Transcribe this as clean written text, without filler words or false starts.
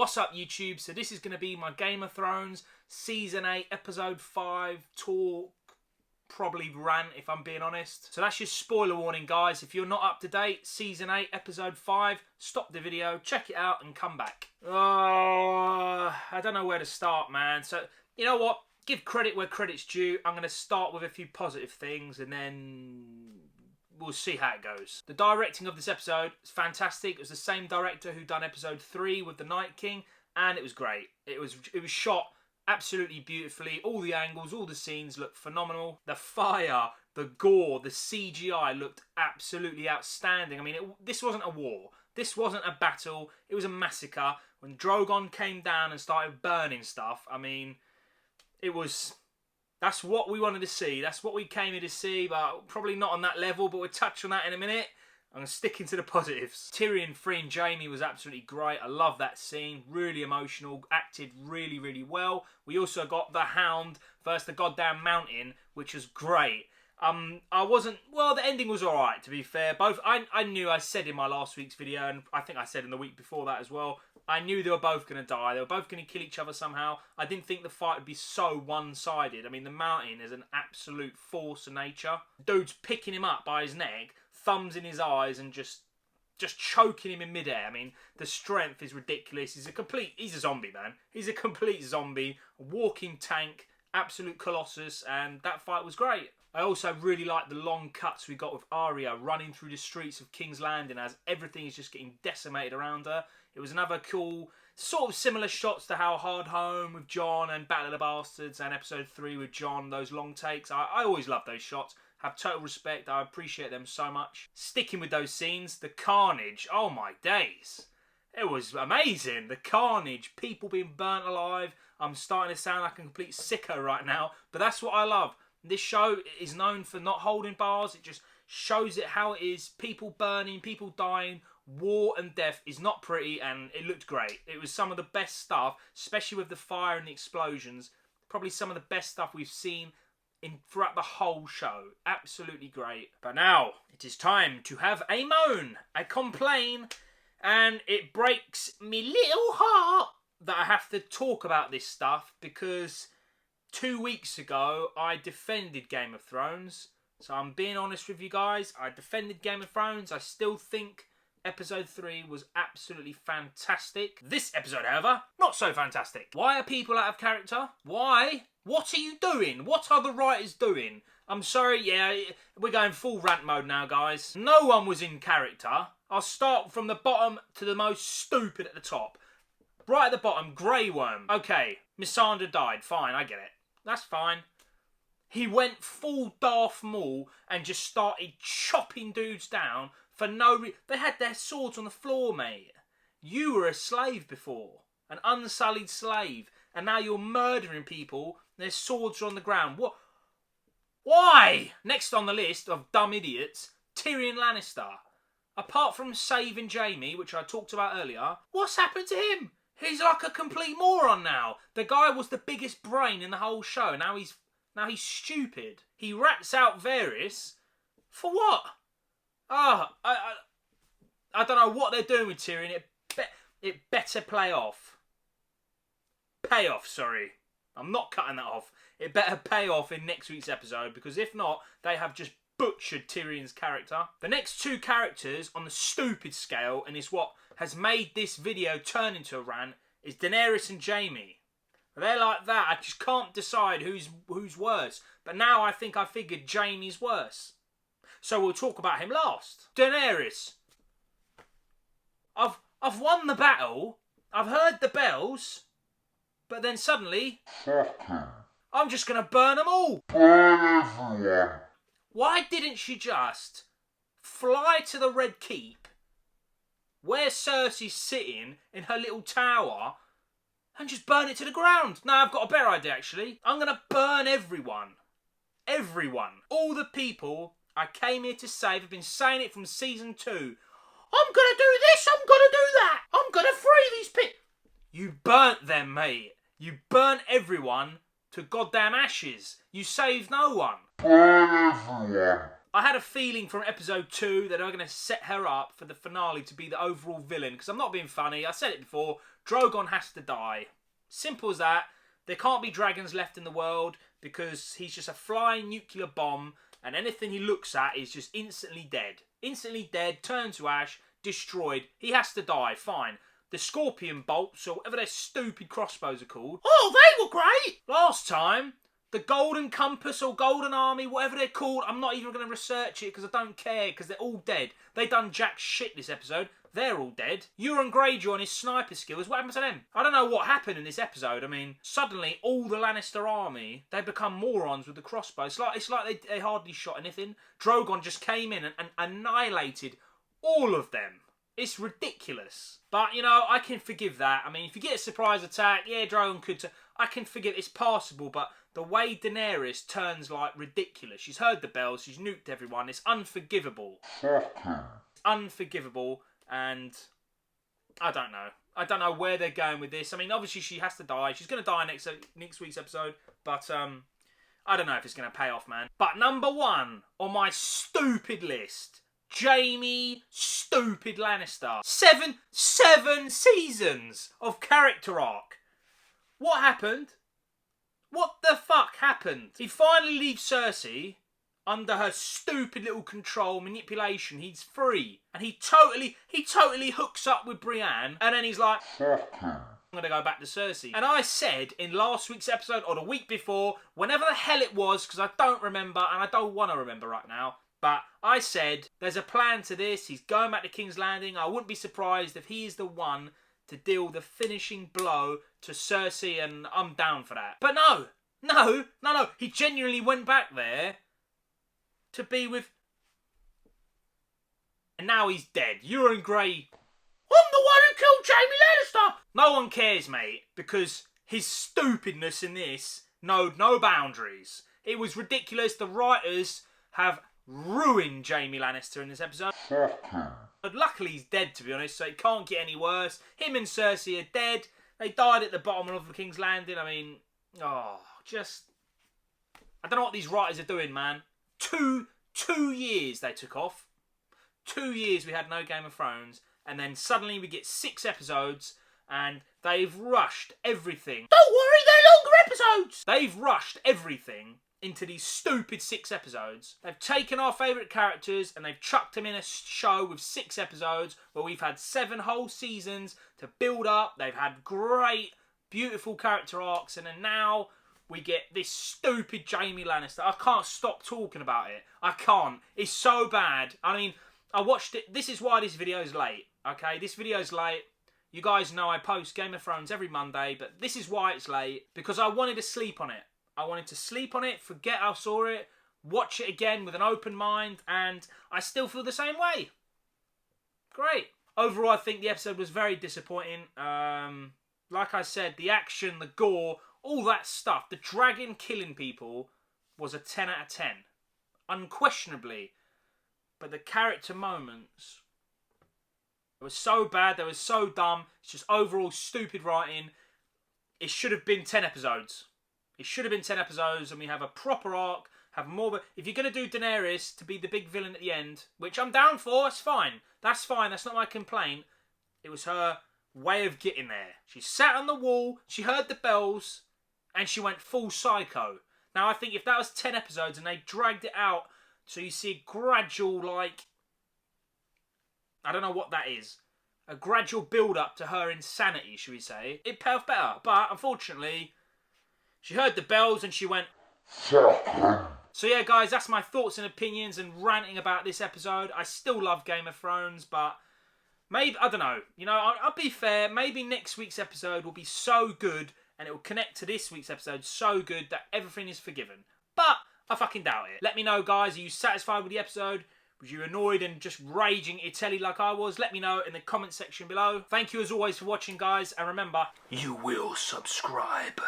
What's up YouTube? So this is going to be my Game of Thrones Season 8 Episode 5 talk, probably rant if I'm being honest. So that's your spoiler warning guys. If you're not up to date, Season 8 Episode 5, stop the video, check it out and come back. I don't know where to start, man. So you know what? Give credit where credit's due. I'm going to start with a few positive things and then we'll see how it goes. The directing of this episode is fantastic. It was the same director who done episode 3 with the Night King, and it was great. It was shot absolutely beautifully. All the angles, all the scenes looked phenomenal. The fire, the gore, the CGI looked absolutely outstanding. I mean, this wasn't a war. This wasn't a battle. It was a massacre. When Drogon came down and started burning stuff, I mean, it was... That's what we wanted to see. That's what we came here to see, but probably not on that level, but we'll touch on that in a minute. I'm sticking to the positives. Tyrion freeing Jaime was absolutely great. I love that scene. Really emotional. Acted really, really well. We also got the Hound versus the goddamn Mountain, which was great. The ending was alright, to be fair. I knew, I said in my last week's video, and I think I said in the week before that as well, I knew they were both going to die. They were both going to kill each other somehow. I didn't think the fight would be so one-sided. I mean, the Mountain is an absolute force of nature. Dude's picking him up by his neck, thumbs in his eyes, and just choking him in midair. I mean, the strength is ridiculous. He's a zombie, man. He's a complete zombie, a walking tank, absolute colossus, and that fight was great. I also really like the long cuts we got with Arya running through the streets of King's Landing as everything is just getting decimated around her. It was another cool, sort of similar shots to how Hard Home with Jon and Battle of the Bastards and Episode 3 with Jon, those long takes. I always love those shots. Have total respect. I appreciate them so much. Sticking with those scenes, the carnage. Oh my days. It was amazing. The carnage. People being burnt alive. I'm starting to sound like a complete sicko right now. But that's what I love. This show is known for not holding bars. It just shows it how it is. People burning, people dying. War and death is not pretty, and it looked great. It was some of the best stuff, especially with the fire and the explosions. Probably some of the best stuff we've seen throughout the whole show. Absolutely great. But now, it is time to have a moan, a complain, and it breaks me little heart that I have to talk about this stuff because 2 weeks ago, I defended Game of Thrones. So I'm being honest with you guys. I defended Game of Thrones. I still think Episode 3 was absolutely fantastic. This episode, however, not so fantastic. Why are people out of character? Why? What are you doing? What are the writers doing? I'm sorry, yeah, we're going full rant mode now, guys. No one was in character. I'll start from the bottom to the most stupid at the top. Right at the bottom, Grey Worm. Okay, Missandei died. Fine, I get it. That's fine. He went full Darth Maul and just started chopping dudes down for no reason. They had their swords on the floor, mate. You were a slave before. An unsullied slave. And now you're murdering people. Their swords are on the ground. What? Why? Next on the list of dumb idiots, Tyrion Lannister. Apart from saving Jaime, which I talked about earlier, what's happened to him? He's like a complete moron now. The guy was the biggest brain in the whole show. Now he's stupid. He rats out Varys. For what? I don't know what they're doing with Tyrion. It better play off. Pay off, sorry. I'm not cutting that off. It better pay off in next week's episode, because if not, they have just butchered Tyrion's character. The next two characters on the stupid scale, and is what has made this video turn into a rant, is Daenerys and Jaime. They're like that. I just can't decide who's worse. But now I think I figured Jaime's worse. So we'll talk about him last. Daenerys. I've won the battle. I've heard the bells. But then suddenly, I'm just going to burn them all. Burn everyone. Why didn't she just fly to the Red Keep, where Cersei's sitting in her little tower, and just burn it to the ground? No, I've got a better idea, actually. I'm going to burn everyone. Everyone. All the people I came here to save. I've been saying it from season 2. I'm going to do this, I'm going to do that. I'm going to free these people. You burnt them, mate. You burnt everyone to goddamn ashes. You saved no one. Burn everyone. I had a feeling from episode 2 that they were going to set her up for the finale to be the overall villain. Because I'm not being funny. I said it before. Drogon has to die. Simple as that. There can't be dragons left in the world because he's just a flying nuclear bomb. And anything he looks at is just instantly dead. Instantly dead, turned to ash, destroyed. He has to die. Fine. The scorpion bolts, or whatever their stupid crossbows are called. Oh, they were great! Last time, the Golden Compass or Golden Army, whatever they're called, I'm not even going to research it because I don't care, because they're all dead. They done jack shit this episode. They're all dead. Euron Greyjoy and his sniper skills, what happened to them? I don't know what happened in this episode. I mean, suddenly all the Lannister army, they become morons with the crossbow. It's like they hardly shot anything. Drogon just came in and annihilated all of them. It's ridiculous. But, you know, I can forgive that. I mean, if you get a surprise attack, yeah, Drogon could... I can forgive... It's passable, but the way Daenerys turns, like, ridiculous. She's heard the bells. She's nuked everyone. It's unforgivable. Unforgivable. And I don't know. I don't know where they're going with this. I mean, obviously, she has to die. She's going to die next week's episode. But, I don't know if it's going to pay off, man. But number 1 on my stupid list... Jaime stupid Lannister. Seven seasons of character arc. What happened? What the fuck happened? He finally leaves Cersei under her stupid little control, manipulation. He's free. And he totally hooks up with Brienne. And then he's like, I'm going to go back to Cersei. And I said in last week's episode or the week before, whenever the hell it was, because I don't remember and I don't want to remember right now, but I said, there's a plan to this. He's going back to King's Landing. I wouldn't be surprised if he is the one to deal the finishing blow to Cersei, and I'm down for that. But no. He genuinely went back there to be with... And now he's dead. Euron Grey. I'm the one who killed Jaime Lannister! No one cares, mate, because his stupidness in this knowed no boundaries. It was ridiculous. The writers have... ruined Jaime Lannister in this episode. But luckily he's dead, to be honest, so it can't get any worse. Him and Cersei are dead. They died at the bottom of the King's Landing. I mean, I don't know what these writers are doing, man. Two years they took off. 2 years we had no Game of Thrones, and then suddenly we get 6 episodes, and they've rushed everything. Don't worry, they're longer episodes! They've rushed everything into these stupid 6 episodes. They've taken our favourite characters and they've chucked them in a show with 6 episodes where we've had 7 whole seasons to build up. They've had great, beautiful character arcs, and then now we get this stupid Jaime Lannister. I can't stop talking about it. I can't. It's so bad. I mean, I watched it. This is why this video is late, okay? This video is late. You guys know I post Game of Thrones every Monday, but this is why it's late, because I wanted to sleep on it. I wanted to sleep on it, forget I saw it, watch it again with an open mind, and I still feel the same way. Great. Overall, I think the episode was very disappointing. Like I said, the action, the gore, all that stuff, the dragon killing people was a 10 out of 10. Unquestionably. But the character moments, it was so bad, they were so dumb, it's just overall stupid writing. It should have been 10 episodes. It should have been 10 episodes, and we have a proper arc, have more... If you're going to do Daenerys to be the big villain at the end, which I'm down for, that's fine. That's fine, that's not my complaint. It was her way of getting there. She sat on the wall, she heard the bells, and she went full psycho. Now, I think if that was 10 episodes and they dragged it out, so you see a gradual, like... I don't know what that is. A gradual build-up to her insanity, should we say. It'd pay off better, but unfortunately... She heard the bells and she went... So yeah, guys, that's my thoughts and opinions and ranting about this episode. I still love Game of Thrones, but maybe, I don't know. You know, I'll be fair. Maybe next week's episode will be so good and it will connect to this week's episode so good that everything is forgiven. But I fucking doubt it. Let me know, guys. Are you satisfied with the episode? Was you annoyed and just raging Italy like I was? Let me know in the comment section below. Thank you as always for watching, guys. And remember, you will subscribe.